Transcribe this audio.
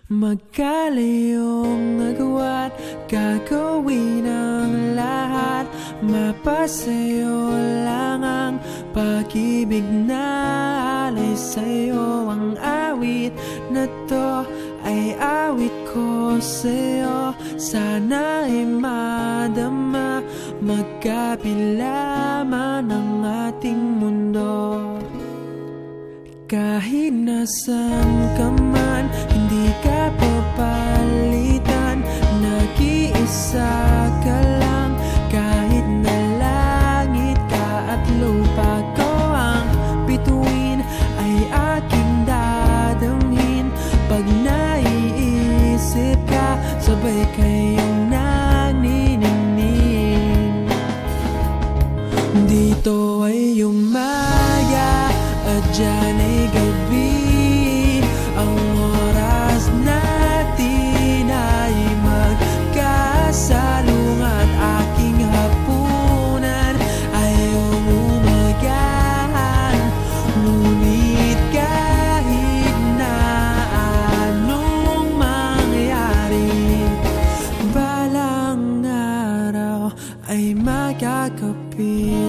Magkalayong nagawa't gagawin ang lahat. Mapasayo lang ang pag-ibig na alay sa'yo. Ang awit na to ay awit ko sa'yo. Sana ay madama, magkapila man ang ating mundo. Kahit nasan ka man, hindi ka papalitan. Nag-iisa ka lang, kahit na langit ka at lupa ko ang bituin, ay aking dadamhin. Pag naiisip ka, sabay kayong naniningning. Dito ay umaya at dyan ay gabi. Ang oras natin ay magkasalungat. Aking hapunan ay umumagahan. Ngunit kahit na anong mangyari, balang araw ay magkakapi.